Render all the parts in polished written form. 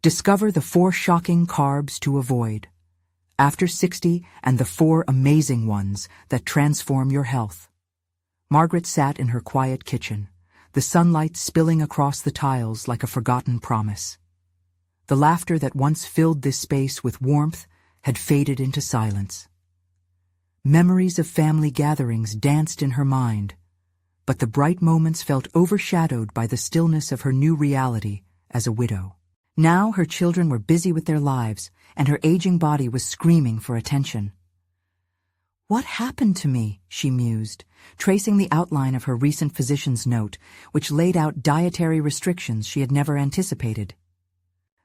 Discover the 4 shocking carbs to avoid. After 60 and the 4 amazing ones that transform your health. Margaret sat in her quiet kitchen, the sunlight spilling across the tiles like a forgotten promise. The laughter that once filled this space with warmth had faded into silence. Memories of family gatherings danced in her mind, but the bright moments felt overshadowed by the stillness of her new reality as a widow. Now her children were busy with their lives, and her aging body was screaming for attention. "What happened to me?" she mused, tracing the outline of her recent physician's note, which laid out dietary restrictions she had never anticipated.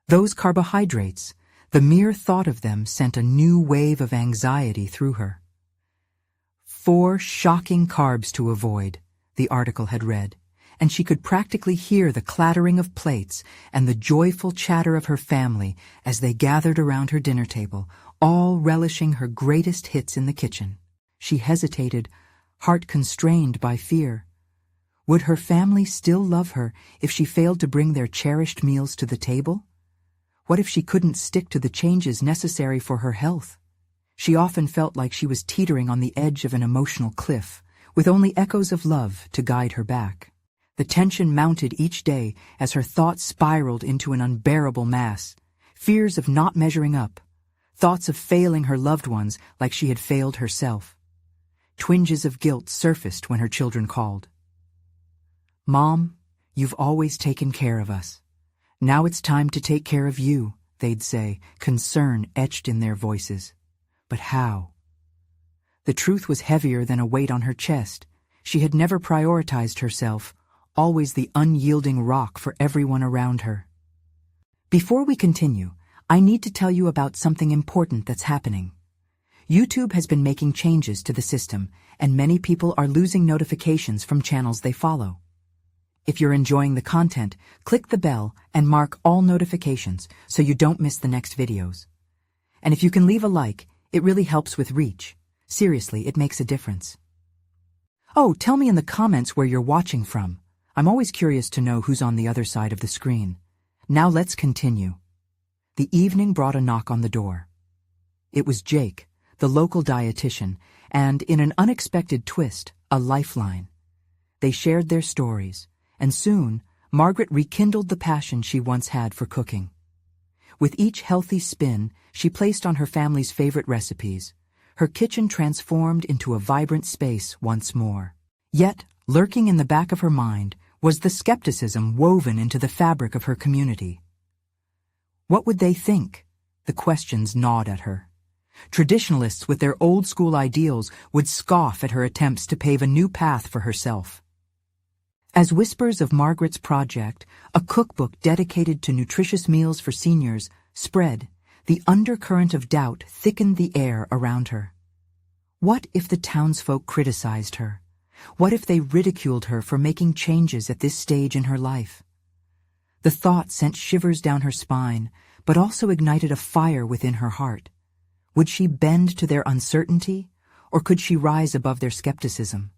Those carbohydrates, the mere thought of them sent a new wave of anxiety through her. 4 shocking carbs to avoid, the article had read, and she could practically hear the clattering of plates and the joyful chatter of her family as they gathered around her dinner table, all relishing her greatest hits in the kitchen. She hesitated, heart constrained by fear. Would her family still love her if she failed to bring their cherished meals to the table? What if she couldn't stick to the changes necessary for her health? She often felt like she was teetering on the edge of an emotional cliff, with only echoes of love to guide her back. The tension mounted each day as her thoughts spiraled into an unbearable mass. Fears of not measuring up, thoughts of failing her loved ones like she had failed herself. Twinges of guilt surfaced when her children called. "Mom, you've always taken care of us. Now it's time to take care of you," they'd say, concern etched in their voices. But how? The truth was heavier than a weight on her chest. She had never prioritized herself, always the unyielding rock for everyone around her. Before we continue, I need to tell you about something important that's happening. YouTube has been making changes to the system, and many people are losing notifications from channels they follow. If you're enjoying the content, click the bell and mark all notifications so you don't miss the next videos. And if you can leave a like, it really helps with reach. Seriously, it makes a difference. Oh, tell me in the comments where you're watching from. I'm always curious to know who's on the other side of the screen. Now let's continue. The evening brought a knock on the door. It was Jake, the local dietitian, and in an unexpected twist, a lifeline. They shared their stories, and soon, Margaret rekindled the passion she once had for cooking. With each healthy spin she placed on her family's favorite recipes, her kitchen transformed into a vibrant space once more. Yet, lurking in the back of her mind was the skepticism woven into the fabric of her community. What would they think? The questions gnawed at her. Traditionalists with their old-school ideals would scoff at her attempts to pave a new path for herself. As whispers of Margaret's project, a cookbook dedicated to nutritious meals for seniors, spread, the undercurrent of doubt thickened the air around her. What if the townsfolk criticized her? What if they ridiculed her for making changes at this stage in her life? The thought sent shivers down her spine, but also ignited a fire within her heart. Would she bend to their uncertainty, or could she rise above their skepticism?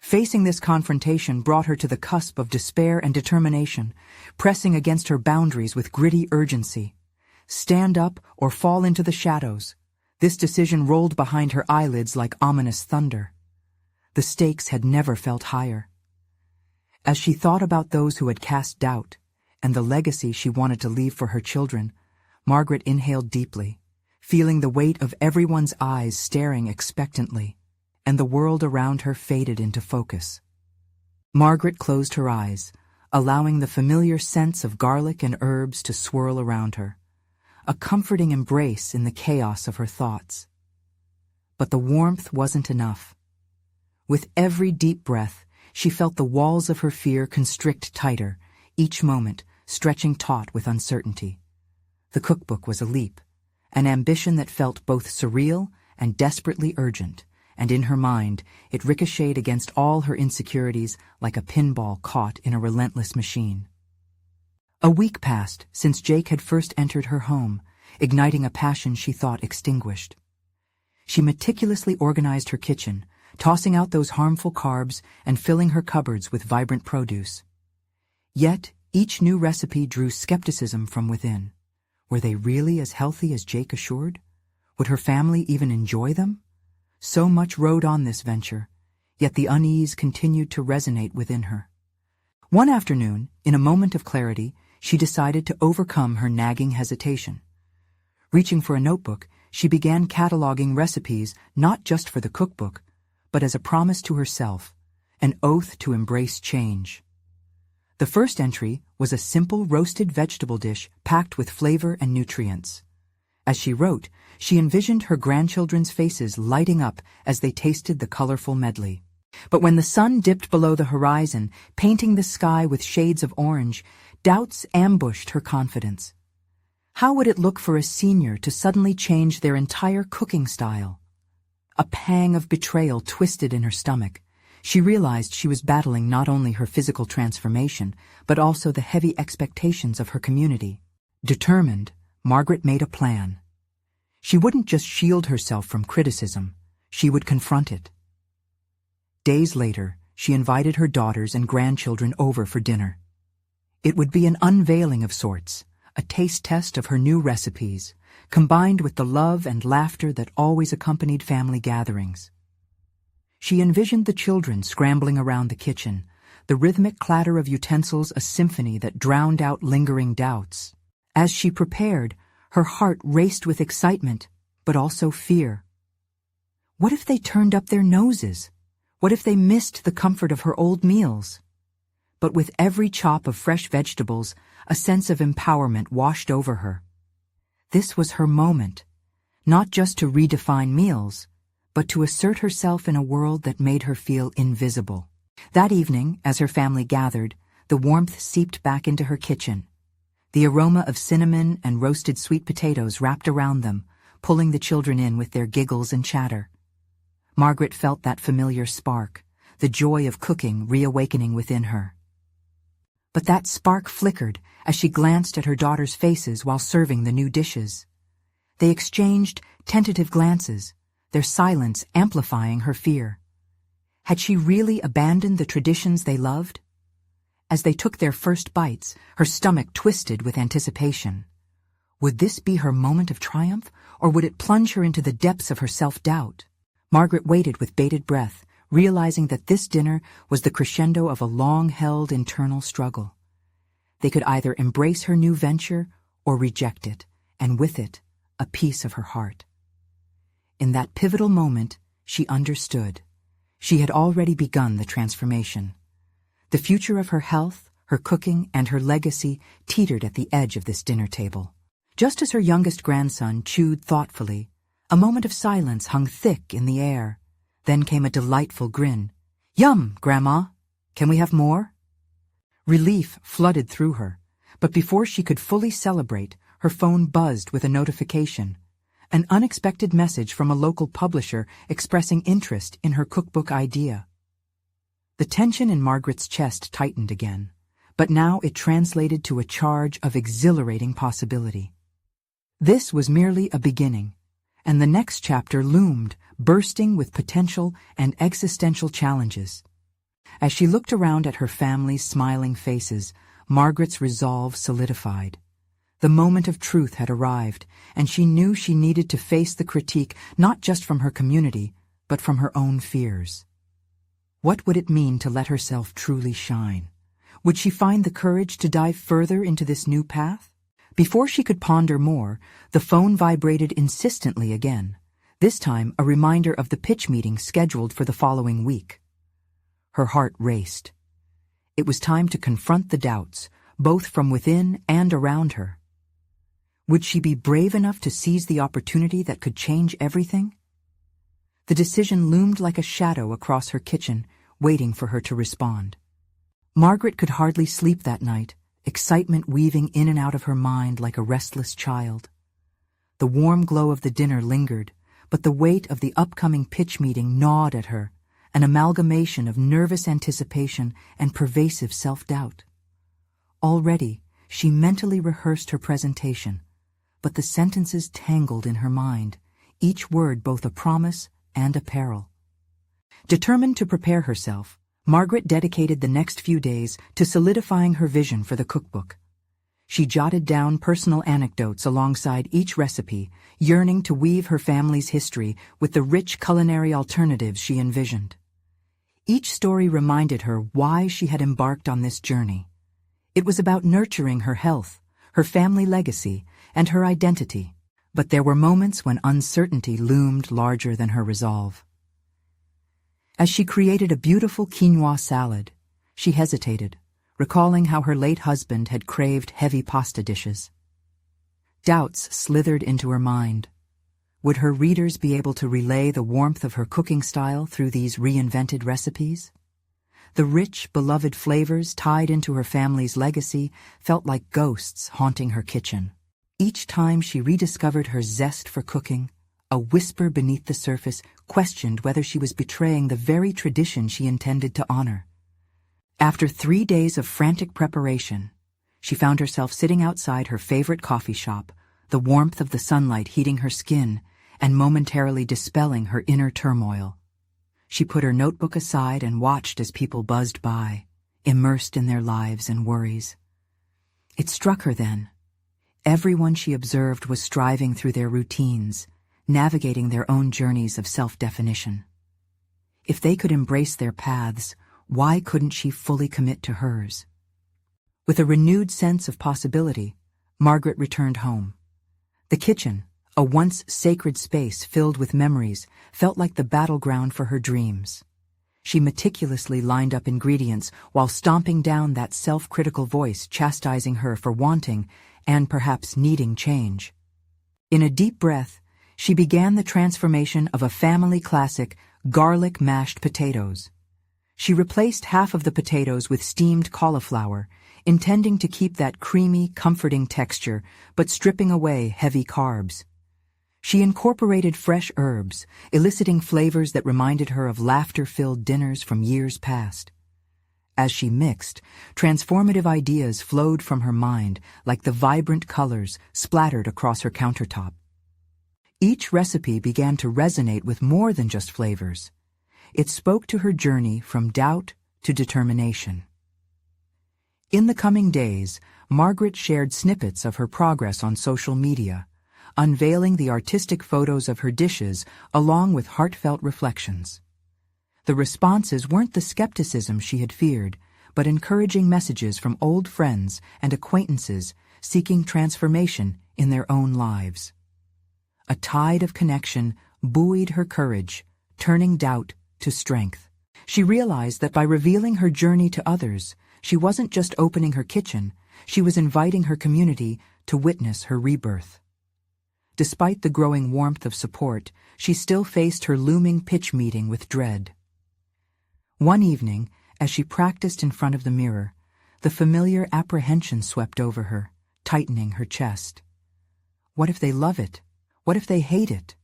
Facing this confrontation brought her to the cusp of despair and determination, pressing against her boundaries with gritty urgency. Stand up or fall into the shadows. This decision rolled behind her eyelids like ominous thunder. The stakes had never felt higher. As she thought about those who had cast doubt, and the legacy she wanted to leave for her children, Margaret inhaled deeply, feeling the weight of everyone's eyes staring expectantly, and the world around her faded into focus. Margaret closed her eyes, allowing the familiar scents of garlic and herbs to swirl around her, a comforting embrace in the chaos of her thoughts. But the warmth wasn't enough. With every deep breath, she felt the walls of her fear constrict tighter, each moment stretching taut with uncertainty. The cookbook was a leap, an ambition that felt both surreal and desperately urgent, and in her mind it ricocheted against all her insecurities like a pinball caught in a relentless machine. A week passed since Jake had first entered her home, igniting a passion she thought extinguished. She meticulously organized her kitchen, tossing out those harmful carbs and filling her cupboards with vibrant produce. Yet, each new recipe drew skepticism from within. Were they really as healthy as Jake assured? Would her family even enjoy them? So much rode on this venture, yet the unease continued to resonate within her. One afternoon, in a moment of clarity, she decided to overcome her nagging hesitation. Reaching for a notebook, she began cataloging recipes not just for the cookbook, but as a promise to herself, an oath to embrace change. The first entry was a simple roasted vegetable dish packed with flavor and nutrients. As she wrote, she envisioned her grandchildren's faces lighting up as they tasted the colorful medley. But when the sun dipped below the horizon, painting the sky with shades of orange, doubts ambushed her confidence. How would it look for a senior to suddenly change their entire cooking style? A pang of betrayal twisted in her stomach. She realized she was battling not only her physical transformation, but also the heavy expectations of her community. Determined, Margaret made a plan. She wouldn't just shield herself from criticism, she would confront it. Days later, she invited her daughters and grandchildren over for dinner. It would be an unveiling of sorts, a taste test of her new recipes, combined with the love and laughter that always accompanied family gatherings. She envisioned the children scrambling around the kitchen, the rhythmic clatter of utensils a symphony that drowned out lingering doubts. As she prepared, her heart raced with excitement, but also fear. What if they turned up their noses? What if they missed the comfort of her old meals? But with every chop of fresh vegetables, a sense of empowerment washed over her. This was her moment, not just to redefine meals, but to assert herself in a world that made her feel invisible. That evening, as her family gathered, the warmth seeped back into her kitchen. The aroma of cinnamon and roasted sweet potatoes wrapped around them, pulling the children in with their giggles and chatter. Margaret felt that familiar spark, the joy of cooking reawakening within her. But that spark flickered as she glanced at her daughters' faces while serving the new dishes. They exchanged tentative glances, their silence amplifying her fear. Had she really abandoned the traditions they loved? As they took their first bites, her stomach twisted with anticipation. Would this be her moment of triumph, or would it plunge her into the depths of her self-doubt? Margaret waited with bated breath, realizing that this dinner was the crescendo of a long-held internal struggle. They could either embrace her new venture or reject it, and with it, a piece of her heart. In that pivotal moment, she understood. She had already begun the transformation. The future of her health, her cooking, and her legacy teetered at the edge of this dinner table. Just as her youngest grandson chewed thoughtfully, a moment of silence hung thick in the air. Then came a delightful grin. "Yum, Grandma! Can we have more?" Relief flooded through her, but before she could fully celebrate, her phone buzzed with a notification. An unexpected message from a local publisher expressing interest in her cookbook idea. The tension in Margaret's chest tightened again, but now it translated to a charge of exhilarating possibility. This was merely a beginning, and the next chapter loomed, bursting with potential and existential challenges. As she looked around at her family's smiling faces, Margaret's resolve solidified. The moment of truth had arrived, and she knew she needed to face the critique not just from her community, but from her own fears. What would it mean to let herself truly shine? Would she find the courage to dive further into this new path? Before she could ponder more, the phone vibrated insistently again, this time a reminder of the pitch meeting scheduled for the following week. Her heart raced. It was time to confront the doubts, both from within and around her. Would she be brave enough to seize the opportunity that could change everything? The decision loomed like a shadow across her kitchen, waiting for her to respond. Margaret could hardly sleep that night, excitement weaving in and out of her mind like a restless child. The warm glow of the dinner lingered, but the weight of the upcoming pitch meeting gnawed at her, an amalgamation of nervous anticipation and pervasive self-doubt. Already, she mentally rehearsed her presentation, but the sentences tangled in her mind, each word both a promise and a peril. Determined to prepare herself, Margaret dedicated the next few days to solidifying her vision for the cookbook. She jotted down personal anecdotes alongside each recipe, yearning to weave her family's history with the rich culinary alternatives she envisioned. Each story reminded her why she had embarked on this journey. It was about nurturing her health, her family legacy, and her identity. But there were moments when uncertainty loomed larger than her resolve. As she created a beautiful quinoa salad, she hesitated, recalling how her late husband had craved heavy pasta dishes. Doubts slithered into her mind. Would her readers be able to relay the warmth of her cooking style through these reinvented recipes? The rich, beloved flavors tied into her family's legacy felt like ghosts haunting her kitchen. Each time she rediscovered her zest for cooking, a whisper beneath the surface questioned whether she was betraying the very tradition she intended to honor. After 3 days of frantic preparation, she found herself sitting outside her favorite coffee shop, the warmth of the sunlight heating her skin and momentarily dispelling her inner turmoil. She put her notebook aside and watched as people buzzed by, immersed in their lives and worries. It struck her then. Everyone she observed was striving through their routines, navigating their own journeys of self-definition. If they could embrace their paths, why couldn't she fully commit to hers? With a renewed sense of possibility, Margaret returned home. The kitchen, a once sacred space filled with memories, felt like the battleground for her dreams. She meticulously lined up ingredients while stomping down that self-critical voice chastising her for wanting and perhaps needing change. In a deep breath, she began the transformation of a family classic, garlic mashed potatoes. She replaced half of the potatoes with steamed cauliflower, intending to keep that creamy, comforting texture, but stripping away heavy carbs. She incorporated fresh herbs, eliciting flavors that reminded her of laughter-filled dinners from years past. As she mixed, transformative ideas flowed from her mind like the vibrant colors splattered across her countertop. Each recipe began to resonate with more than just flavors. It spoke to her journey from doubt to determination. In the coming days, Margaret shared snippets of her progress on social media, unveiling the artistic photos of her dishes along with heartfelt reflections. The responses weren't the skepticism she had feared, but encouraging messages from old friends and acquaintances seeking transformation in their own lives. A tide of connection buoyed her courage, turning doubt to strength. She realized that by revealing her journey to others, she wasn't just opening her kitchen, she was inviting her community to witness her rebirth. Despite the growing warmth of support, she still faced her looming pitch meeting with dread. One evening, as she practiced in front of the mirror, the familiar apprehension swept over her, tightening her chest. What if they love it? What if they hate it?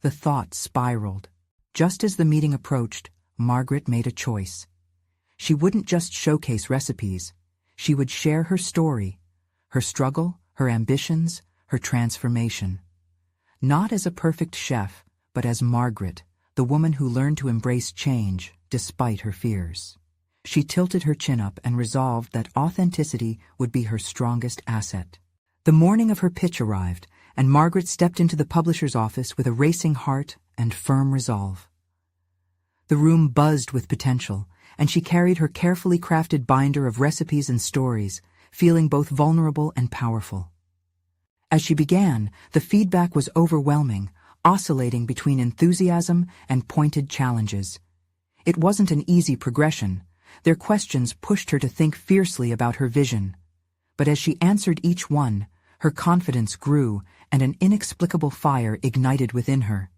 The thought spiraled. Just as the meeting approached, Margaret made a choice. She wouldn't just showcase recipes. She would share her story, her struggle, her ambitions, her transformation. Not as a perfect chef, but as Margaret, the woman who learned to embrace change despite her fears. She tilted her chin up and resolved that authenticity would be her strongest asset. The morning of her pitch arrived, and Margaret stepped into the publisher's office with a racing heart and firm resolve. The room buzzed with potential, and she carried her carefully crafted binder of recipes and stories, feeling both vulnerable and powerful. As she began, the feedback was overwhelming, oscillating between enthusiasm and pointed challenges. It wasn't an easy progression. Their questions pushed her to think fiercely about her vision. But as she answered each one, her confidence grew and an inexplicable fire ignited within her.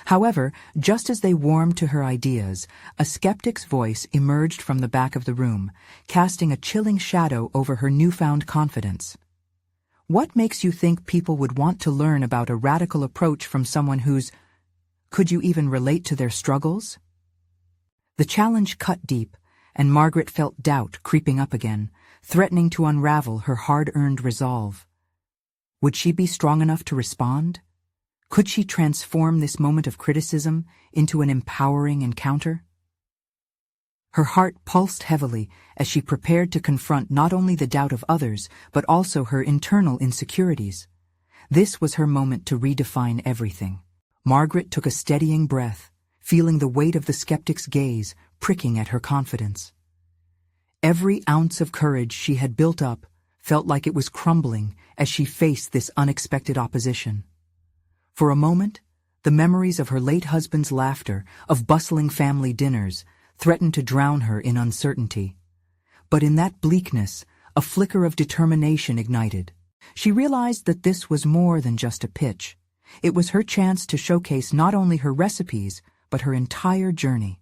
However, just as they warmed to her ideas, a skeptic's voice emerged from the back of the room, casting a chilling shadow over her newfound confidence. What makes you think people would want to learn about a radical approach from someone who's... Could you even relate to their struggles? The challenge cut deep, and Margaret felt doubt creeping up again, threatening to unravel her hard-earned resolve. Would she be strong enough to respond? Could she transform this moment of criticism into an empowering encounter? Her heart pulsed heavily as she prepared to confront not only the doubt of others, but also her internal insecurities. This was her moment to redefine everything. Margaret took a steadying breath, feeling the weight of the skeptic's gaze pricking at her confidence. Every ounce of courage she had built up felt like it was crumbling as she faced this unexpected opposition. For a moment, the memories of her late husband's laughter, of bustling family dinners, threatened to drown her in uncertainty. But in that bleakness, a flicker of determination ignited. She realized that this was more than just a pitch. It was her chance to showcase not only her recipes, but her entire journey.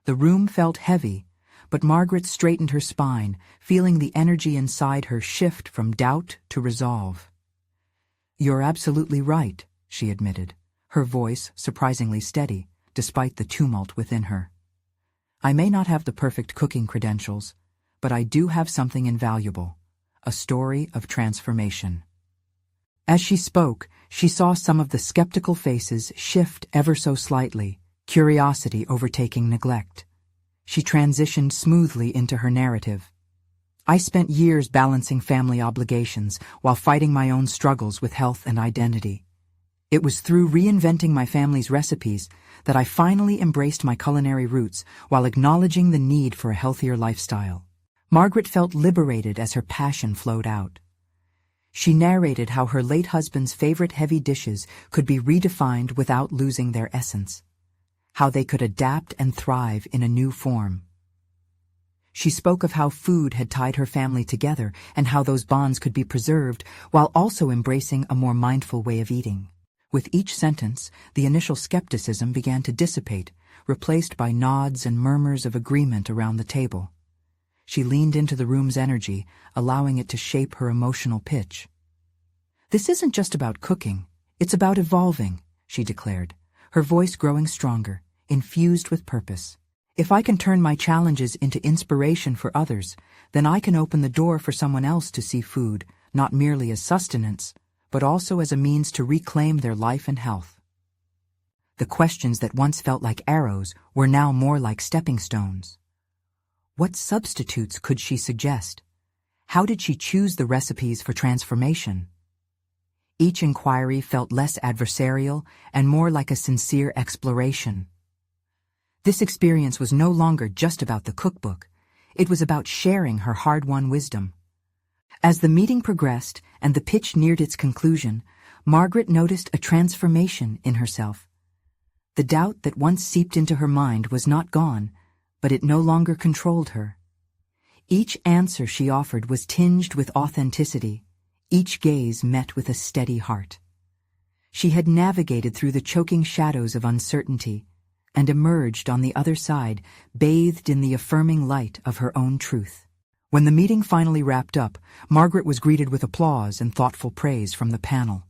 The room felt heavy, but Margaret straightened her spine, feeling the energy inside her shift from doubt to resolve. "You're absolutely right," she admitted, her voice surprisingly steady, despite the tumult within her. "I may not have the perfect cooking credentials, but I do have something invaluable, a story of transformation." As she spoke, she saw some of the skeptical faces shift ever so slightly, curiosity overtaking neglect. She transitioned smoothly into her narrative. "I spent years balancing family obligations while fighting my own struggles with health and identity. It was through reinventing my family's recipes that I finally embraced my culinary roots while acknowledging the need for a healthier lifestyle." Margaret felt liberated as her passion flowed out. She narrated how her late husband's favorite heavy dishes could be redefined without losing their essence, how they could adapt and thrive in a new form. She spoke of how food had tied her family together and how those bonds could be preserved while also embracing a more mindful way of eating. With each sentence, the initial skepticism began to dissipate, replaced by nods and murmurs of agreement around the table. She leaned into the room's energy, allowing it to shape her emotional pitch. "This isn't just about cooking, it's about evolving," she declared, her voice growing stronger, infused with purpose. "If I can turn my challenges into inspiration for others, then I can open the door for someone else to see food, not merely as sustenance, but also as a means to reclaim their life and health." The questions that once felt like arrows were now more like stepping stones. What substitutes could she suggest? How did she choose the recipes for transformation? Each inquiry felt less adversarial and more like a sincere exploration. This experience was no longer just about the cookbook. It was about sharing her hard-won wisdom. As the meeting progressed and the pitch neared its conclusion, Margaret noticed a transformation in herself. The doubt that once seeped into her mind was not gone, but it no longer controlled her. Each answer she offered was tinged with authenticity, each gaze met with a steady heart. She had navigated through the choking shadows of uncertainty and emerged on the other side, bathed in the affirming light of her own truth. When the meeting finally wrapped up, Margaret was greeted with applause and thoughtful praise from the panel.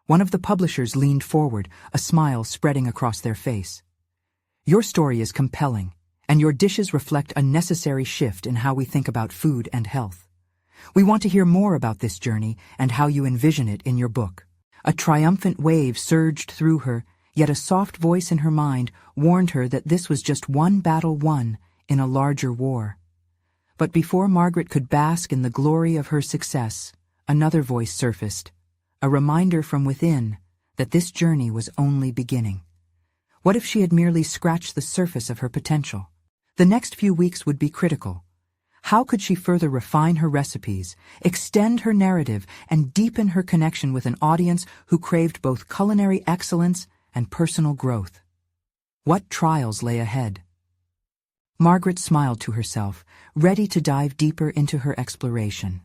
One of the publishers leaned forward, a smile spreading across their face. "Your story is compelling, and your dishes reflect a necessary shift in how we think about food and health. We want to hear more about this journey and how you envision it in your book." A triumphant wave surged through her, yet a soft voice in her mind warned her that this was just one battle won in a larger war. But before Margaret could bask in the glory of her success, another voice surfaced, a reminder from within that this journey was only beginning. What if she had merely scratched the surface of her potential? The next few weeks would be critical. How could she further refine her recipes, extend her narrative, and deepen her connection with an audience who craved both culinary excellence and personal growth? What trials lay ahead? Margaret smiled to herself, ready to dive deeper into her exploration.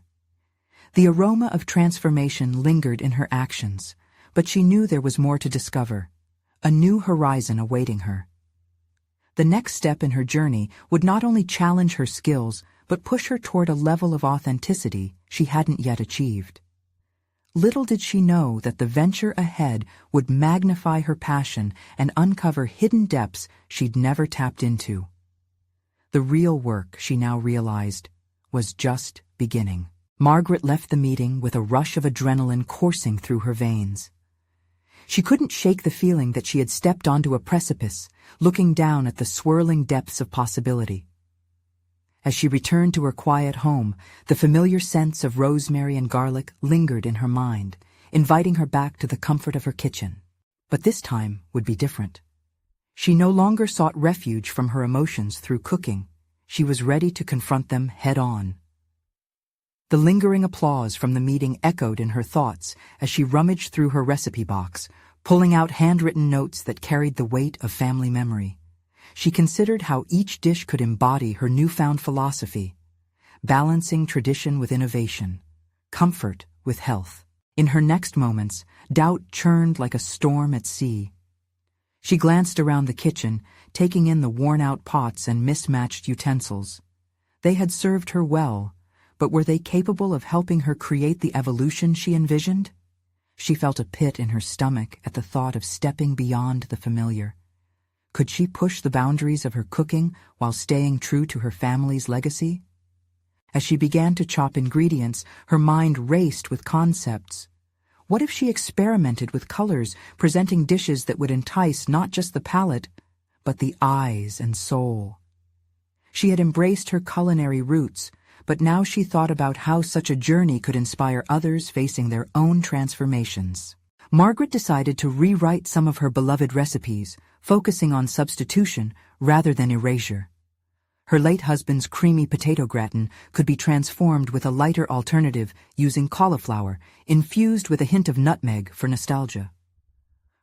The aroma of transformation lingered in her actions, but she knew there was more to discover, a new horizon awaiting her. The next step in her journey would not only challenge her skills, but push her toward a level of authenticity she hadn't yet achieved. Little did she know that the venture ahead would magnify her passion and uncover hidden depths she'd never tapped into. The real work, she now realized, was just beginning. Margaret left the meeting with a rush of adrenaline coursing through her veins. She couldn't shake the feeling that she had stepped onto a precipice, looking down at the swirling depths of possibility. As she returned to her quiet home, the familiar scents of rosemary and garlic lingered in her mind, inviting her back to the comfort of her kitchen. But this time would be different. She no longer sought refuge from her emotions through cooking. She was ready to confront them head-on. The lingering applause from the meeting echoed in her thoughts as she rummaged through her recipe box, pulling out handwritten notes that carried the weight of family memory. She considered how each dish could embody her newfound philosophy, balancing tradition with innovation, comfort with health. In her next moments, doubt churned like a storm at sea. She glanced around the kitchen, taking in the worn-out pots and mismatched utensils. They had served her well, but were they capable of helping her create the evolution she envisioned? She felt a pit in her stomach at the thought of stepping beyond the familiar. Could she push the boundaries of her cooking while staying true to her family's legacy? As she began to chop ingredients, her mind raced with concepts. What if she experimented with colors, presenting dishes that would entice not just the palate, but the eyes and soul? She had embraced her culinary roots, but now she thought about how such a journey could inspire others facing their own transformations. Margaret decided to rewrite some of her beloved recipes, focusing on substitution rather than erasure. Her late husband's creamy potato gratin could be transformed with a lighter alternative using cauliflower, infused with a hint of nutmeg for nostalgia.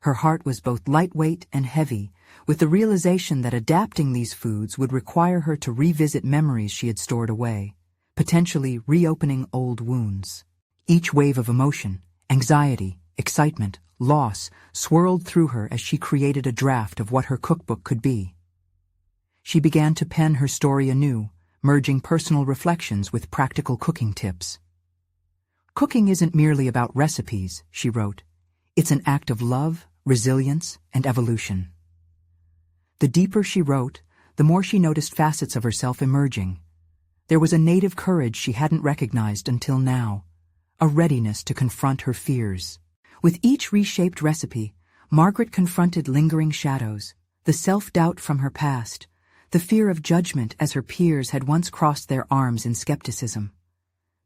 Her heart was both lightweight and heavy, with the realization that adapting these foods would require her to revisit memories she had stored away, potentially reopening old wounds. Each wave of emotion, anxiety, excitement, loss, swirled through her as she created a draft of what her cookbook could be. She began to pen her story anew, merging personal reflections with practical cooking tips. "Cooking isn't merely about recipes," she wrote. "It's an act of love, resilience, and evolution." The deeper she wrote, the more she noticed facets of herself emerging. There was a native courage she hadn't recognized until now, a readiness to confront her fears. With each reshaped recipe, Margaret confronted lingering shadows, the self-doubt from her past, the fear of judgment as her peers had once crossed their arms in skepticism.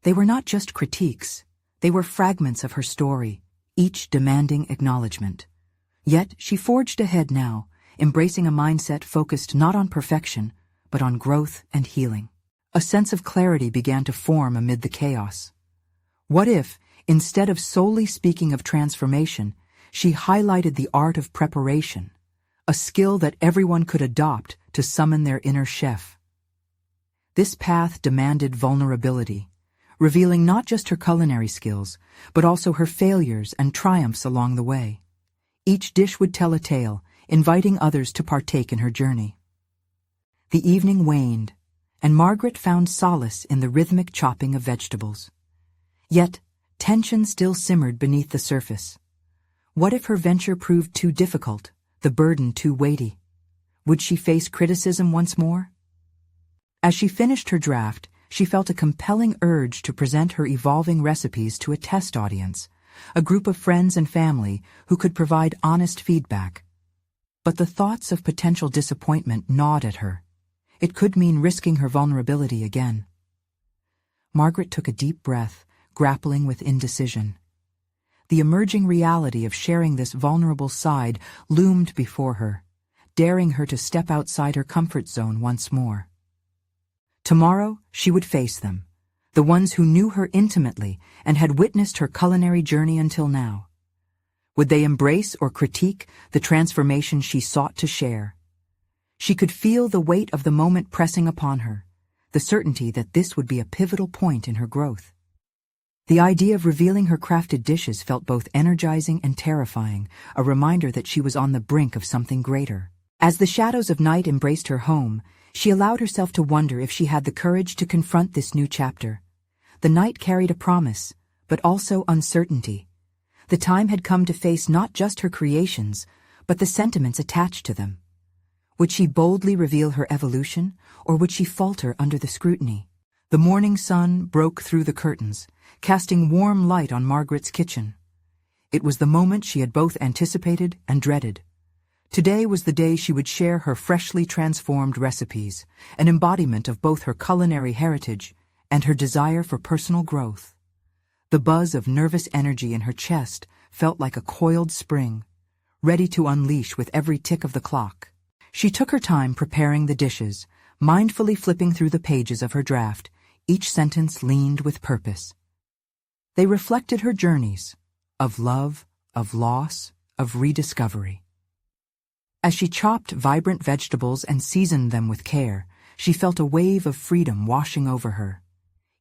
They were not just critiques, they were fragments of her story, each demanding acknowledgement. Yet she forged ahead now, embracing a mindset focused not on perfection, but on growth and healing. A sense of clarity began to form amid the chaos. What if, instead of solely speaking of transformation, she highlighted the art of preparation, a skill that everyone could adopt to summon their inner chef? This path demanded vulnerability, revealing not just her culinary skills, but also her failures and triumphs along the way. Each dish would tell a tale, inviting others to partake in her journey. The evening waned, and Margaret found solace in the rhythmic chopping of vegetables. Yet, tension still simmered beneath the surface. What if her venture proved too difficult, the burden too weighty? Would she face criticism once more? As she finished her draft, she felt a compelling urge to present her evolving recipes to a test audience, a group of friends and family who could provide honest feedback. But the thoughts of potential disappointment gnawed at her. It could mean risking her vulnerability again. Margaret took a deep breath, grappling with indecision. The emerging reality of sharing this vulnerable side loomed before her, daring her to step outside her comfort zone once more. Tomorrow, she would face them, the ones who knew her intimately and had witnessed her culinary journey until now. Would they embrace or critique the transformation she sought to share? She could feel the weight of the moment pressing upon her, the certainty that this would be a pivotal point in her growth. The idea of revealing her crafted dishes felt both energizing and terrifying, a reminder that she was on the brink of something greater. As the shadows of night embraced her home, she allowed herself to wonder if she had the courage to confront this new chapter. The night carried a promise, but also uncertainty. The time had come to face not just her creations, but the sentiments attached to them. Would she boldly reveal her evolution, or would she falter under the scrutiny? The morning sun broke through the curtains, casting warm light on Margaret's kitchen. It was the moment she had both anticipated and dreaded. Today was the day she would share her freshly transformed recipes, an embodiment of both her culinary heritage and her desire for personal growth. The buzz of nervous energy in her chest felt like a coiled spring, ready to unleash with every tick of the clock. She took her time preparing the dishes, mindfully flipping through the pages of her draft. Each sentence leaned with purpose. They reflected her journeys, of love, of loss, of rediscovery. As she chopped vibrant vegetables and seasoned them with care, she felt a wave of freedom washing over her.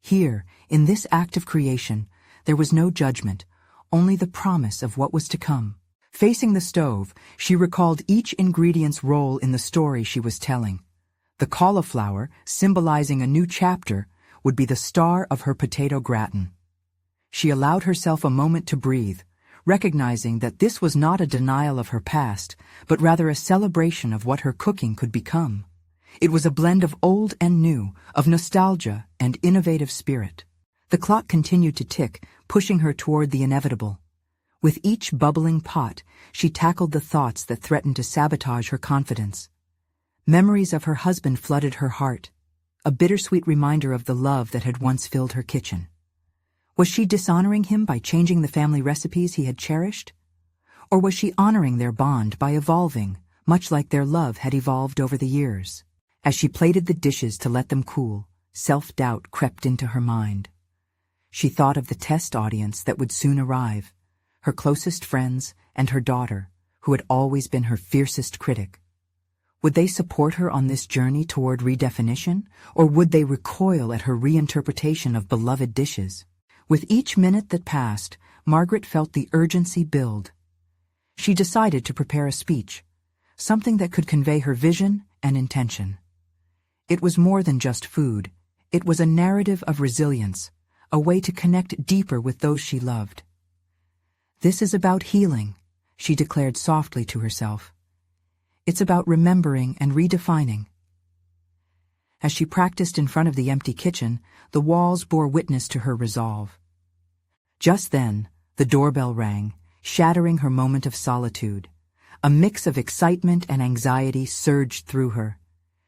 Here, in this act of creation, there was no judgment, only the promise of what was to come. Facing the stove, she recalled each ingredient's role in the story she was telling. The cauliflower, symbolizing a new chapter, would be the star of her potato gratin. She allowed herself a moment to breathe, recognizing that this was not a denial of her past, but rather a celebration of what her cooking could become. It was a blend of old and new, of nostalgia and innovative spirit. The clock continued to tick, pushing her toward the inevitable. With each bubbling pot, she tackled the thoughts that threatened to sabotage her confidence. Memories of her husband flooded her heart, a bittersweet reminder of the love that had once filled her kitchen. Was she dishonoring him by changing the family recipes he had cherished? Or was she honoring their bond by evolving, much like their love had evolved over the years? As she plated the dishes to let them cool, self-doubt crept into her mind. She thought of the test audience that would soon arrive, her closest friends and her daughter, who had always been her fiercest critic. Would they support her on this journey toward redefinition, or would they recoil at her reinterpretation of beloved dishes? With each minute that passed, Margaret felt the urgency build. She decided to prepare a speech, something that could convey her vision and intention. It was more than just food. It was a narrative of resilience, a way to connect deeper with those she loved. "This is about healing," she declared softly to herself. "It's about remembering and redefining." As she practiced in front of the empty kitchen, the walls bore witness to her resolve. Just then, the doorbell rang, shattering her moment of solitude. A mix of excitement and anxiety surged through her.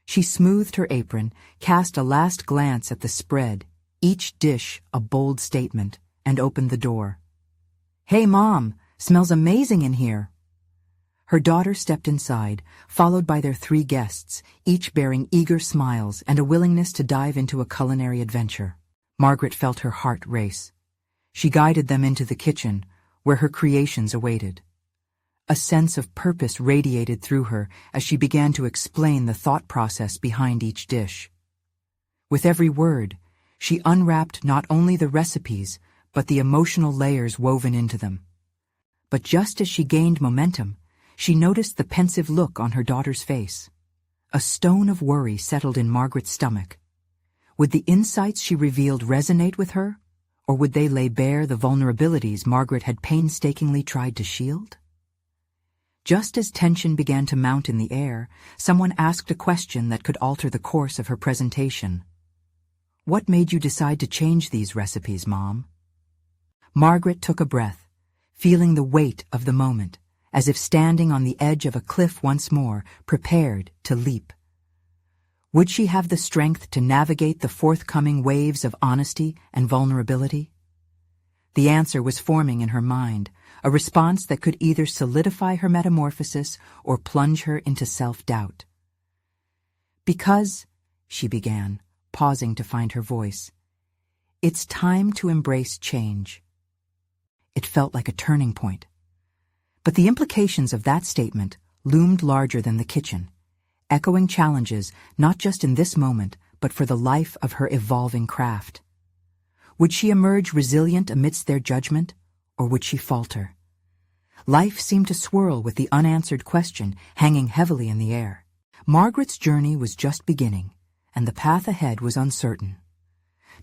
She smoothed her apron, cast a last glance at the spread, each dish a bold statement, and opened the door. "Hey, Mom, smells amazing in here." Her daughter stepped inside, followed by their 3 guests, each bearing eager smiles and a willingness to dive into a culinary adventure. Margaret felt her heart race. She guided them into the kitchen, where her creations awaited. A sense of purpose radiated through her as she began to explain the thought process behind each dish. With every word, she unwrapped not only the recipes, but the emotional layers woven into them. But just as she gained momentum, she noticed the pensive look on her daughter's face. A stone of worry settled in Margaret's stomach. Would the insights she revealed resonate with her, or would they lay bare the vulnerabilities Margaret had painstakingly tried to shield? Just as tension began to mount in the air, someone asked a question that could alter the course of her presentation. "What made you decide to change these recipes, Mom?" Margaret took a breath, feeling the weight of the moment, as if standing on the edge of a cliff once more, prepared to leap. Would she have the strength to navigate the forthcoming waves of honesty and vulnerability? The answer was forming in her mind, a response that could either solidify her metamorphosis or plunge her into self-doubt. "Because," she began, pausing to find her voice, "it's time to embrace change." It felt like a turning point. But the implications of that statement loomed larger than the kitchen, echoing challenges not just in this moment, but for the life of her evolving craft. Would she emerge resilient amidst their judgment, or would she falter? Life seemed to swirl with the unanswered question hanging heavily in the air. Margaret's journey was just beginning, and the path ahead was uncertain.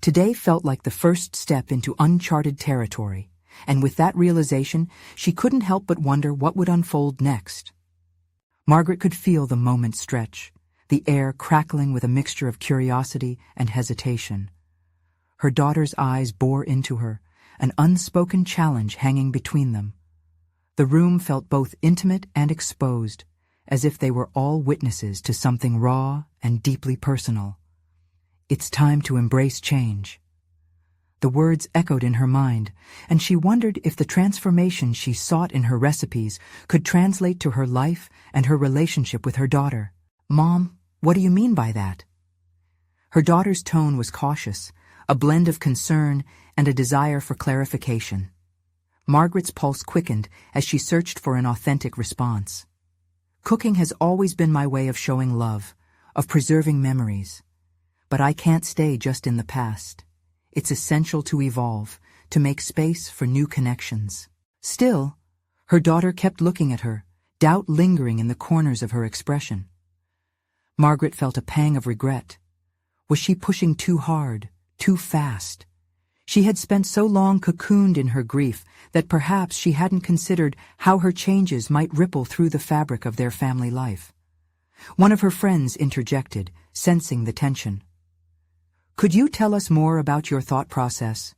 Today felt like the first step into uncharted territory, and with that realization, she couldn't help but wonder what would unfold next. Margaret could feel the moment stretch, the air crackling with a mixture of curiosity and hesitation. Her daughter's eyes bore into her, an unspoken challenge hanging between them. The room felt both intimate and exposed, as if they were all witnesses to something raw and deeply personal. It's time to embrace change. The words echoed in her mind, and she wondered if the transformation she sought in her recipes could translate to her life and her relationship with her daughter. "Mom, what do you mean by that?" Her daughter's tone was cautious, a blend of concern and a desire for clarification. Margaret's pulse quickened as she searched for an authentic response. "Cooking has always been my way of showing love, of preserving memories. But I can't stay just in the past. It's essential to evolve, to make space for new connections." Still, her daughter kept looking at her, doubt lingering in the corners of her expression. Margaret felt a pang of regret. Was she pushing too hard, too fast? She had spent so long cocooned in her grief that perhaps she hadn't considered how her changes might ripple through the fabric of their family life. One of her friends interjected, sensing the tension. "Could you tell us more about your thought process?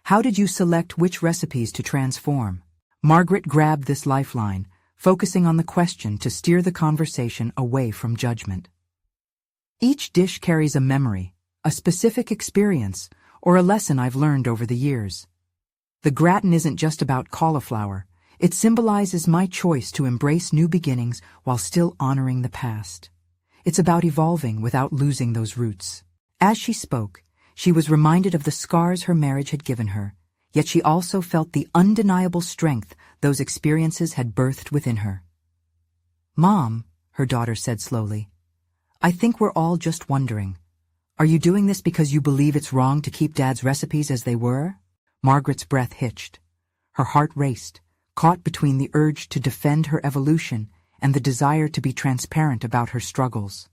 How did you select which recipes to transform?" Margaret grabbed this lifeline, focusing on the question to steer the conversation away from judgment. "Each dish carries a memory, a specific experience, or a lesson I've learned over the years. The gratin isn't just about cauliflower. It symbolizes my choice to embrace new beginnings while still honoring the past. It's about evolving without losing those roots." As she spoke, she was reminded of the scars her marriage had given her, yet she also felt the undeniable strength those experiences had birthed within her. "Mom," her daughter said slowly, "I think we're all just wondering. Are you doing this because you believe it's wrong to keep Dad's recipes as they were?" Margaret's breath hitched. Her heart raced, caught between the urge to defend her evolution and the desire to be transparent about her struggles.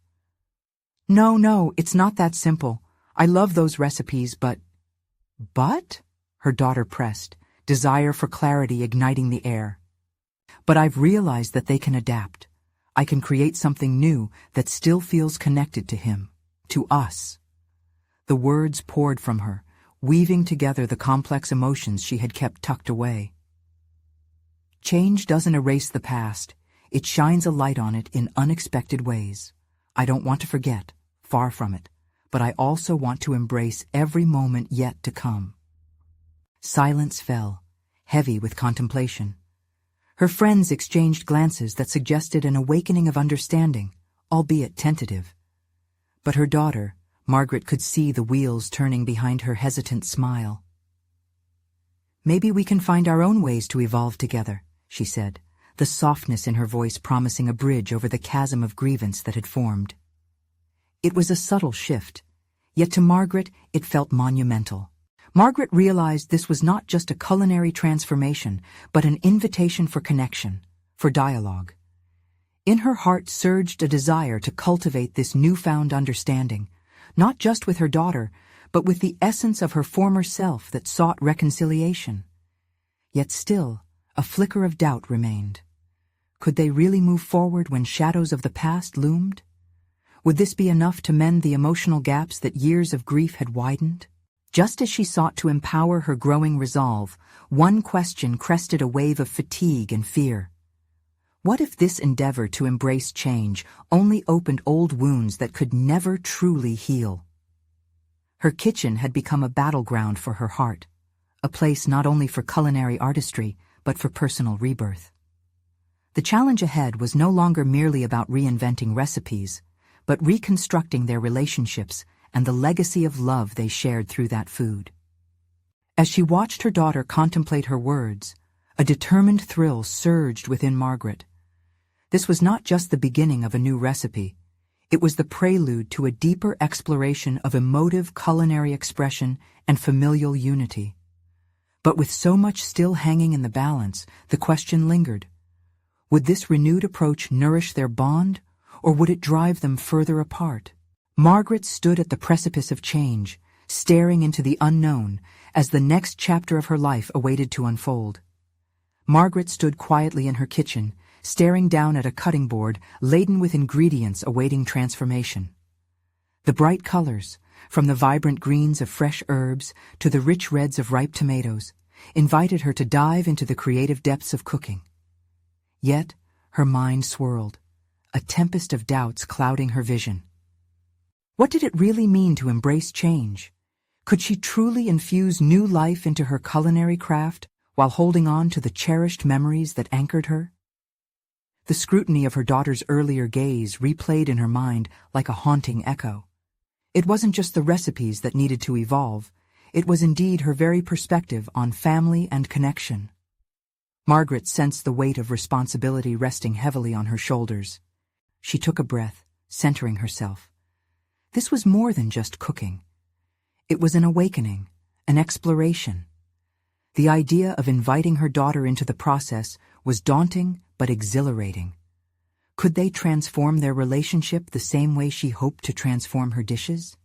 No, it's not that simple. I love those recipes, but..." "But?" her daughter pressed, desire for clarity igniting the air. "But I've realized that they can adapt. I can create something new that still feels connected to him, to us." The words poured from her, weaving together the complex emotions she had kept tucked away. "Change doesn't erase the past. It shines a light on it in unexpected ways. I don't want to forget, far from it, but I also want to embrace every moment yet to come." Silence fell, heavy with contemplation. Her friends exchanged glances that suggested an awakening of understanding, albeit tentative. But her daughter, Margaret, could see the wheels turning behind her hesitant smile. "Maybe we can find our own ways to evolve together," she said, the softness in her voice promising a bridge over the chasm of grievance that had formed. It was a subtle shift, yet to Margaret it felt monumental. Margaret realized this was not just a culinary transformation, but an invitation for connection, for dialogue. In her heart surged a desire to cultivate this newfound understanding, not just with her daughter, but with the essence of her former self that sought reconciliation. Yet still, a flicker of doubt remained. Could they really move forward when shadows of the past loomed? Would this be enough to mend the emotional gaps that years of grief had widened? Just as she sought to empower her growing resolve, one question crested a wave of fatigue and fear. What if this endeavor to embrace change only opened old wounds that could never truly heal? Her kitchen had become a battleground for her heart, a place not only for culinary artistry, but for personal rebirth. The challenge ahead was no longer merely about reinventing recipes, but reconstructing their relationships and the legacy of love they shared through that food. As she watched her daughter contemplate her words, a determined thrill surged within Margaret. This was not just the beginning of a new recipe. It was the prelude to a deeper exploration of emotive culinary expression and familial unity. But with so much still hanging in the balance, the question lingered. Would this renewed approach nourish their bond, or would it drive them further apart? Margaret stood at the precipice of change, staring into the unknown as the next chapter of her life awaited to unfold. Margaret stood quietly in her kitchen, staring down at a cutting board laden with ingredients awaiting transformation. The bright colors, from the vibrant greens of fresh herbs to the rich reds of ripe tomatoes, invited her to dive into the creative depths of cooking. Yet, her mind swirled. a tempest of doubts clouding her vision. What did it really mean to embrace change? Could she truly infuse new life into her culinary craft while holding on to the cherished memories that anchored her? The scrutiny of her daughter's earlier gaze replayed in her mind like a haunting echo. It wasn't just the recipes that needed to evolve, it was indeed her very perspective on family and connection. Margaret sensed the weight of responsibility resting heavily on her shoulders. She took a breath, centering herself. This was more than just cooking. It was an awakening, an exploration. The idea of inviting her daughter into the process was daunting but exhilarating. Could they transform their relationship the same way she hoped to transform her dishes?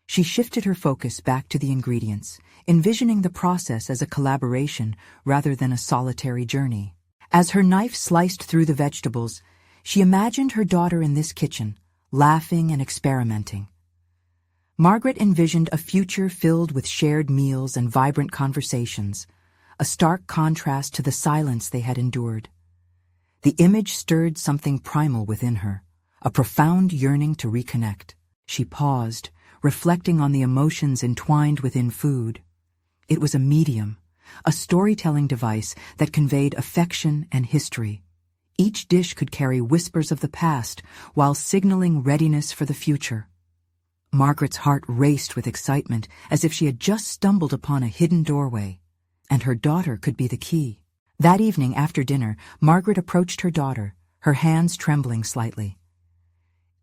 She shifted her focus back to the ingredients, envisioning the process as a collaboration rather than a solitary journey. As her knife sliced through the vegetables, she imagined her daughter in this kitchen, laughing and experimenting. Margaret envisioned a future filled with shared meals and vibrant conversations, a stark contrast to the silence they had endured. The image stirred something primal within her, a profound yearning to reconnect. She paused, reflecting on the emotions entwined within food. It was a medium, a storytelling device that conveyed affection and history. Each dish could carry whispers of the past while signaling readiness for the future. Margaret's heart raced with excitement as if she had just stumbled upon a hidden doorway, and her daughter could be the key. That evening after dinner, Margaret approached her daughter, her hands trembling slightly.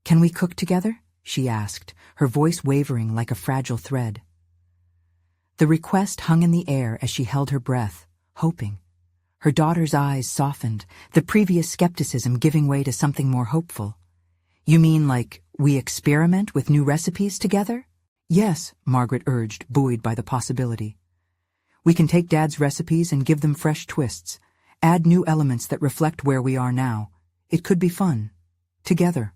"Can we cook together?" she asked, her voice wavering like a fragile thread. The request hung in the air as she held her breath, hoping. Her daughter's eyes softened, the previous skepticism giving way to something more hopeful. "You mean like we experiment with new recipes together?" "Yes," Margaret urged, buoyed by the possibility. "We can take Dad's recipes and give them fresh twists, add new elements that reflect where we are now. It could be fun. Together."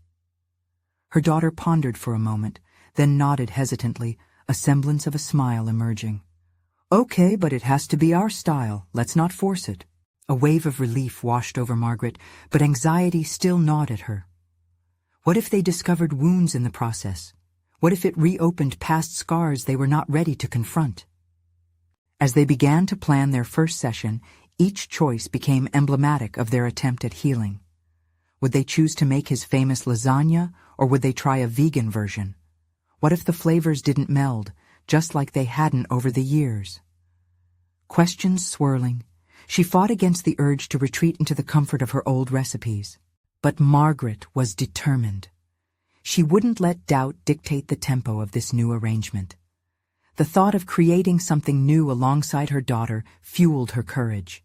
Her daughter pondered for a moment, then nodded hesitantly, a semblance of a smile emerging. "Okay, but it has to be our style. Let's not force it." A wave of relief washed over Margaret, but anxiety still gnawed at her. What if they discovered wounds in the process? What if it reopened past scars they were not ready to confront? As they began to plan their first session, each choice became emblematic of their attempt at healing. Would they choose to make his famous lasagna, or would they try a vegan version? What if the flavors didn't meld, just like they hadn't over the years? Questions swirling, she fought against the urge to retreat into the comfort of her old recipes. But Margaret was determined. She wouldn't let doubt dictate the tempo of this new arrangement. The thought of creating something new alongside her daughter fueled her courage.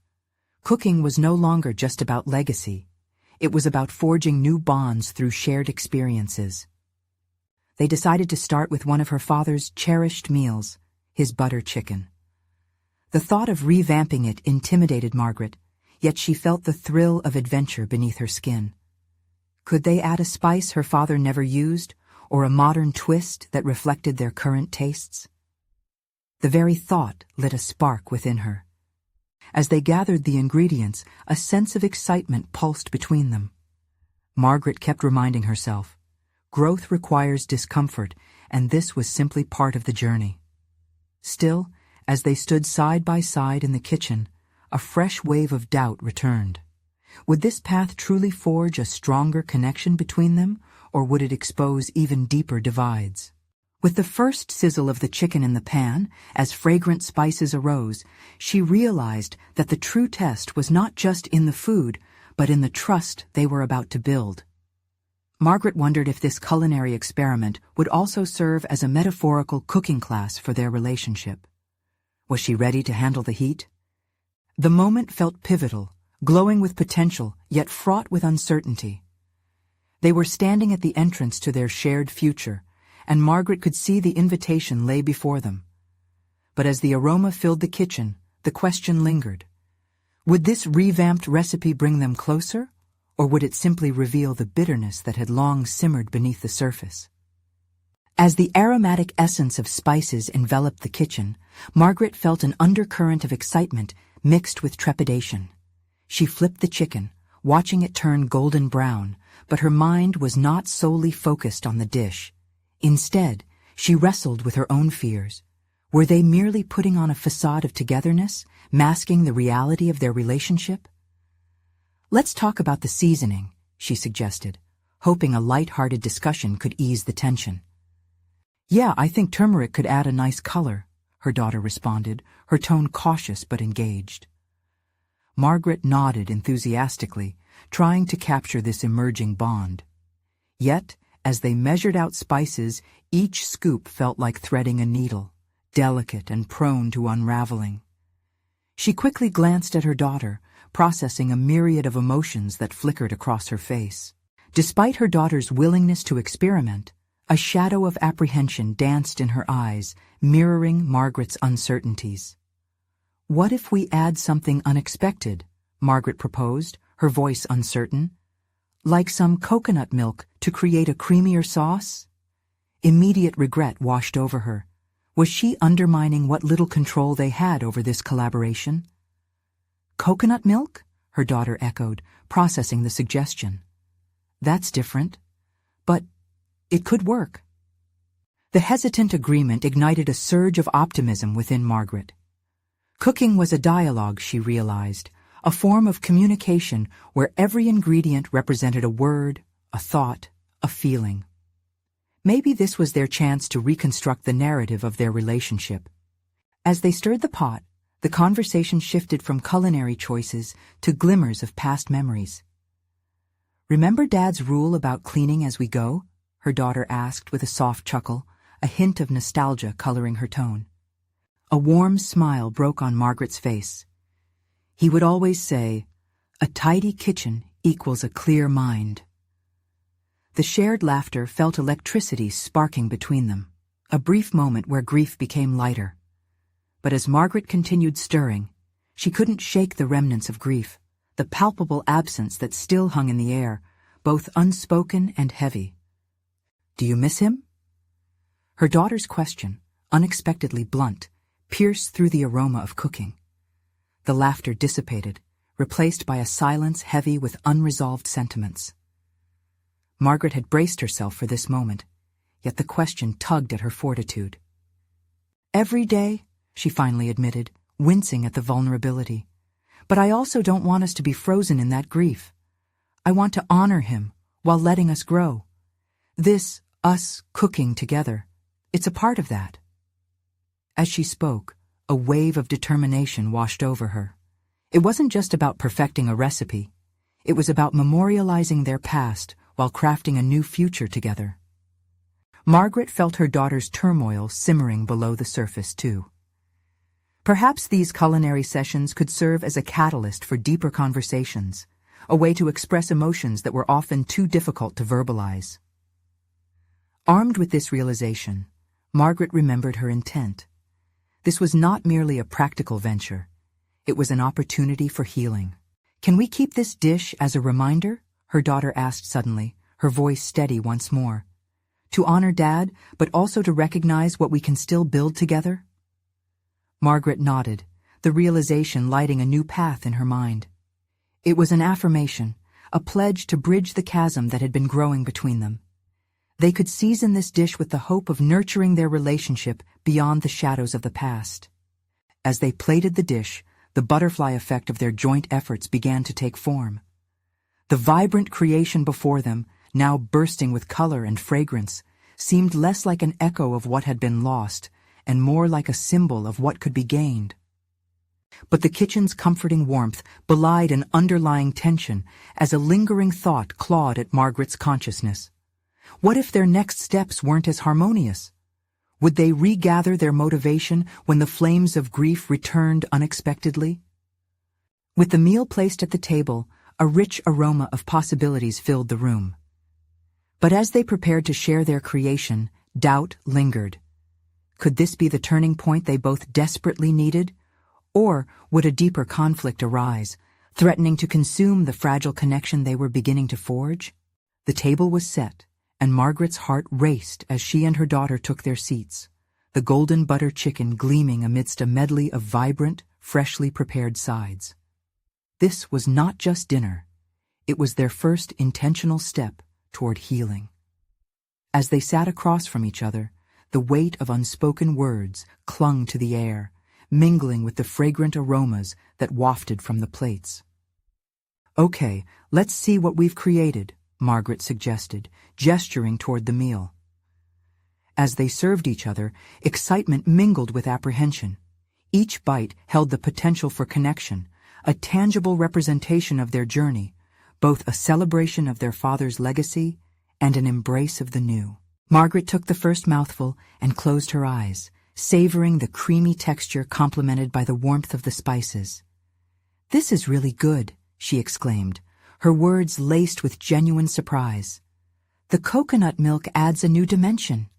Cooking was no longer just about legacy. It was about forging new bonds through shared experiences. They decided to start with one of her father's cherished meals, his butter chicken. The thought of revamping it intimidated Margaret, yet she felt the thrill of adventure beneath her skin. Could they add a spice her father never used, or a modern twist that reflected their current tastes? The very thought lit a spark within her. As they gathered the ingredients, a sense of excitement pulsed between them. Margaret kept reminding herself, growth requires discomfort, and this was simply part of the journey. Still, as they stood side by side in the kitchen, a fresh wave of doubt returned. Would this path truly forge a stronger connection between them, or would it expose even deeper divides? With the first sizzle of the chicken in the pan, as fragrant spices arose, she realized that the true test was not just in the food, but in the trust they were about to build. Margaret wondered if this culinary experiment would also serve as a metaphorical cooking class for their relationship. Was she ready to handle the heat? The moment felt pivotal, glowing with potential, yet fraught with uncertainty. They were standing at the entrance to their shared future, and Margaret could see the invitation lay before them. But as the aroma filled the kitchen, the question lingered. Would this revamped recipe bring them closer, or would it simply reveal the bitterness that had long simmered beneath the surface? As the aromatic essence of spices enveloped the kitchen, Margaret felt an undercurrent of excitement mixed with trepidation. She flipped the chicken, watching it turn golden brown, but her mind was not solely focused on the dish. Instead, she wrestled with her own fears. Were they merely putting on a facade of togetherness, masking the reality of their relationship? "Let's talk about the seasoning," she suggested, hoping a light-hearted discussion could ease the tension. "Yeah, I think turmeric could add a nice color," her daughter responded, her tone cautious but engaged. Margaret nodded enthusiastically, trying to capture this emerging bond. Yet, as they measured out spices, each scoop felt like threading a needle, delicate and prone to unraveling. She quickly glanced at her daughter, processing a myriad of emotions that flickered across her face. Despite her daughter's willingness to experiment, a shadow of apprehension danced in her eyes, mirroring Margaret's uncertainties. "What if we add something unexpected?" Margaret proposed, her voice uncertain. "Like some coconut milk to create a creamier sauce?" Immediate regret washed over her. Was she undermining what little control they had over this collaboration? "Coconut milk?" her daughter echoed, processing the suggestion. "That's different. But it could work." The hesitant agreement ignited a surge of optimism within Margaret. Cooking was a dialogue, she realized, a form of communication where every ingredient represented a word, a thought, a feeling. Maybe this was their chance to reconstruct the narrative of their relationship. As they stirred the pot, the conversation shifted from culinary choices to glimmers of past memories. "Remember Dad's rule about cleaning as we go?" her daughter asked with a soft chuckle, a hint of nostalgia coloring her tone. A warm smile broke on Margaret's face. He would always say, "A tidy kitchen equals a clear mind." The shared laughter felt electricity sparking between them, a brief moment where grief became lighter. But as Margaret continued stirring, she couldn't shake the remnants of grief, the palpable absence that still hung in the air, both unspoken and heavy. "Do you miss him?" Her daughter's question, unexpectedly blunt, pierced through the aroma of cooking. The laughter dissipated, replaced by a silence heavy with unresolved sentiments. Margaret had braced herself for this moment, yet the question tugged at her fortitude. "Every day," she finally admitted, wincing at the vulnerability. "But I also don't want us to be frozen in that grief. I want to honor him while letting us grow. This, us cooking together, it's a part of that." As she spoke, a wave of determination washed over her. It wasn't just about perfecting a recipe. It was about memorializing their past while crafting a new future together. Margaret felt her daughter's turmoil simmering below the surface, too. Perhaps these culinary sessions could serve as a catalyst for deeper conversations, a way to express emotions that were often too difficult to verbalize. Armed with this realization, Margaret remembered her intent. This was not merely a practical venture. It was an opportunity for healing. "Can we keep this dish as a reminder?" her daughter asked suddenly, her voice steady once more. "To honor Dad, but also to recognize what we can still build together?" Margaret nodded, the realization lighting a new path in her mind. It was an affirmation, a pledge to bridge the chasm that had been growing between them. They could season this dish with the hope of nurturing their relationship beyond the shadows of the past. As they plated the dish, the butterfly effect of their joint efforts began to take form. The vibrant creation before them, now bursting with color and fragrance, seemed less like an echo of what had been lost and more like a symbol of what could be gained. But the kitchen's comforting warmth belied an underlying tension as a lingering thought clawed at Margaret's consciousness. What if their next steps weren't as harmonious? Would they regather their motivation when the flames of grief returned unexpectedly? With the meal placed at the table, a rich aroma of possibilities filled the room. But as they prepared to share their creation, doubt lingered. Could this be the turning point they both desperately needed? Or would a deeper conflict arise, threatening to consume the fragile connection they were beginning to forge? The table was set, and Margaret's heart raced as she and her daughter took their seats, the golden butter chicken gleaming amidst a medley of vibrant, freshly prepared sides. This was not just dinner. It was their first intentional step toward healing. As they sat across from each other, the weight of unspoken words clung to the air, mingling with the fragrant aromas that wafted from the plates. "Okay, let's see what we've created," Margaret suggested, gesturing toward the meal. As they served each other, excitement mingled with apprehension. Each bite held the potential for connection, a tangible representation of their journey, both a celebration of their father's legacy and an embrace of the new. Margaret took the first mouthful and closed her eyes, savoring the creamy texture complemented by the warmth of the spices. "This is really good," she exclaimed, her words laced with genuine surprise. "The coconut milk adds a new dimension."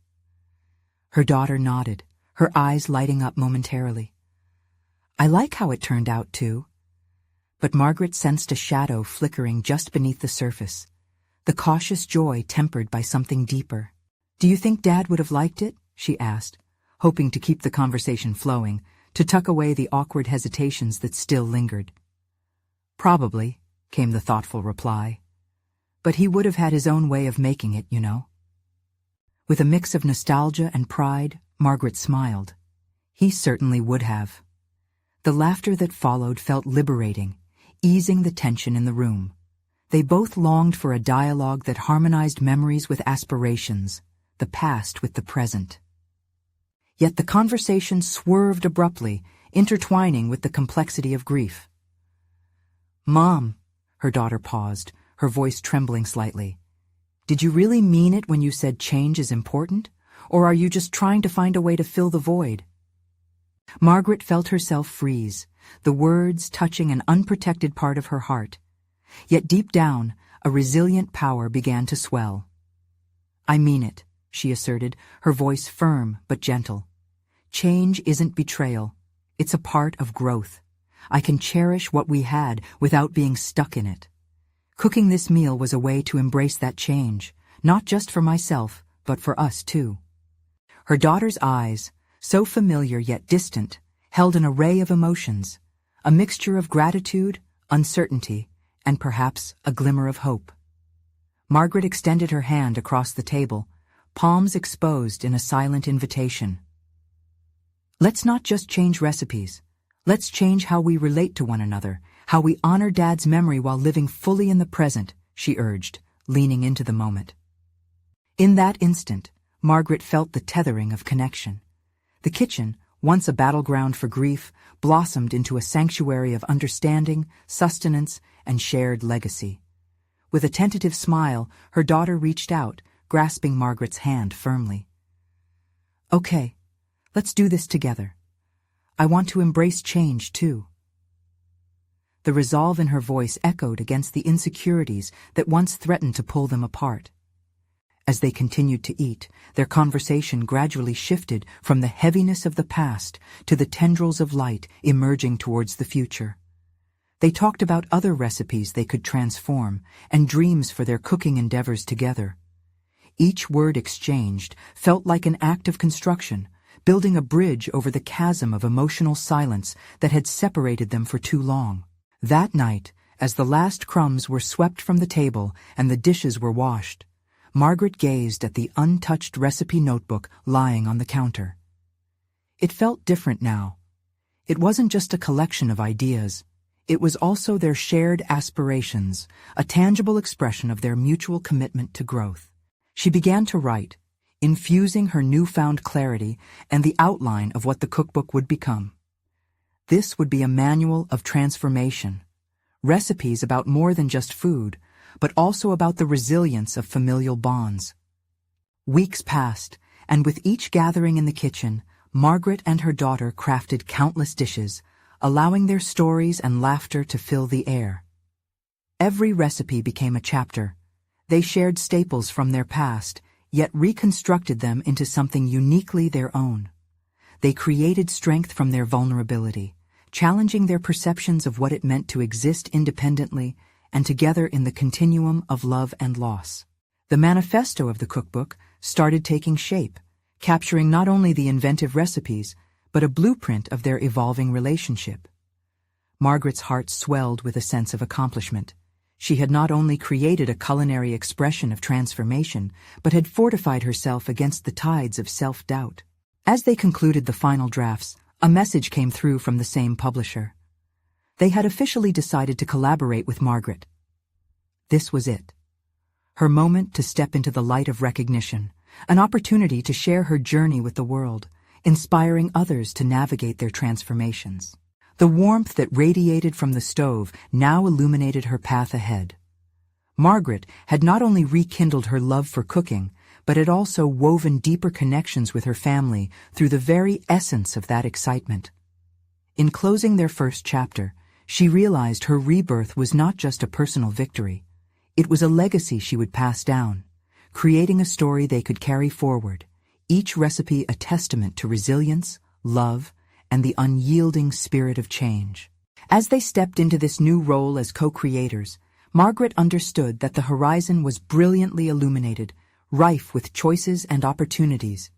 Her daughter nodded, her eyes lighting up momentarily. "I like how it turned out, too." But Margaret sensed a shadow flickering just beneath the surface, the cautious joy tempered by something deeper. "Do you think Dad would have liked it?" she asked, hoping to keep the conversation flowing, to tuck away the awkward hesitations that still lingered. "Probably," came the thoughtful reply. "But he would have had his own way of making it, you know." With a mix of nostalgia and pride, Margaret smiled. He certainly would have. The laughter that followed felt liberating, easing the tension in the room. They both longed for a dialogue that harmonized memories with aspirations, the past with the present. Yet the conversation swerved abruptly, intertwining with the complexity of grief. "Mom," her daughter paused, her voice trembling slightly. "Did you really mean it when you said change is important? Or are you just trying to find a way to fill the void?" Margaret felt herself freeze, the words touching an unprotected part of her heart. Yet deep down, a resilient power began to swell. "I mean it," she asserted, her voice firm but gentle. "Change isn't betrayal. It's a part of growth. I can cherish what we had without being stuck in it. Cooking this meal was a way to embrace that change, not just for myself, but for us too." Her daughter's eyes, so familiar yet distant, held an array of emotions, a mixture of gratitude, uncertainty, and perhaps a glimmer of hope. Margaret extended her hand across the table, palms exposed in a silent invitation. "Let's not just change recipes. Let's change how we relate to one another, how we honor Dad's memory while living fully in the present," she urged, leaning into the moment. In that instant, Margaret felt the tethering of connection. The kitchen, once a battleground for grief, blossomed into a sanctuary of understanding, sustenance, and shared legacy. With a tentative smile, her daughter reached out, grasping Margaret's hand firmly. "Okay, let's do this together. I want to embrace change, too." The resolve in her voice echoed against the insecurities that once threatened to pull them apart. As they continued to eat, their conversation gradually shifted from the heaviness of the past to the tendrils of light emerging towards the future. They talked about other recipes they could transform and dreams for their cooking endeavors together. Each word exchanged felt like an act of construction, building a bridge over the chasm of emotional silence that had separated them for too long. That night, as the last crumbs were swept from the table and the dishes were washed, Margaret gazed at the untouched recipe notebook lying on the counter. It felt different now. It wasn't just a collection of ideas. It was also their shared aspirations, a tangible expression of their mutual commitment to growth. She began to write, infusing her newfound clarity and the outline of what the cookbook would become. This would be a manual of transformation, recipes about more than just food, but also about the resilience of familial bonds. Weeks passed, and with each gathering in the kitchen, Margaret and her daughter crafted countless dishes, allowing their stories and laughter to fill the air. Every recipe became a chapter. They shared staples from their past, yet reconstructed them into something uniquely their own. They created strength from their vulnerability, challenging their perceptions of what it meant to exist independently and together in the continuum of love and loss. The manifesto of the cookbook started taking shape, capturing not only the inventive recipes, but a blueprint of their evolving relationship. Margaret's heart swelled with a sense of accomplishment. She had not only created a culinary expression of transformation, but had fortified herself against the tides of self-doubt. As they concluded the final drafts, a message came through from the same publisher. They had officially decided to collaborate with Margaret. This was it. Her moment to step into the light of recognition, an opportunity to share her journey with the world, inspiring others to navigate their transformations. The warmth that radiated from the stove now illuminated her path ahead. Margaret had not only rekindled her love for cooking, but had also woven deeper connections with her family through the very essence of that excitement. In closing their first chapter, she realized her rebirth was not just a personal victory. It was a legacy she would pass down, creating a story they could carry forward, each recipe a testament to resilience, love, and the unyielding spirit of change. As they stepped into this new role as co-creators, Margaret understood that the horizon was brilliantly illuminated, rife with choices and opportunities.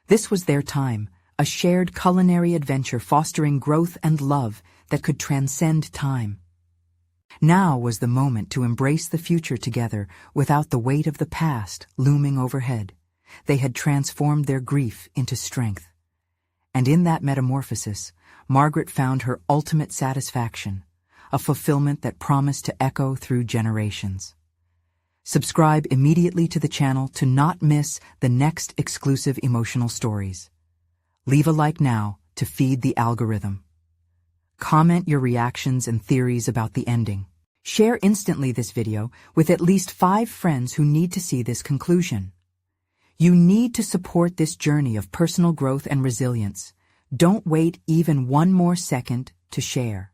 This was their time, a shared culinary adventure fostering growth and love that could transcend time. Now was the moment to embrace the future together without the weight of the past looming overhead. They had transformed their grief into strength. And in that metamorphosis, Margaret found her ultimate satisfaction, a fulfillment that promised to echo through generations. Subscribe immediately to the channel to not miss the next exclusive emotional stories. Leave a like now to feed the algorithm. Comment your reactions and theories about the ending. Share instantly this video with at least 5 friends who need to see this conclusion. You need to support this journey of personal growth and resilience. Don't wait even one more second to share.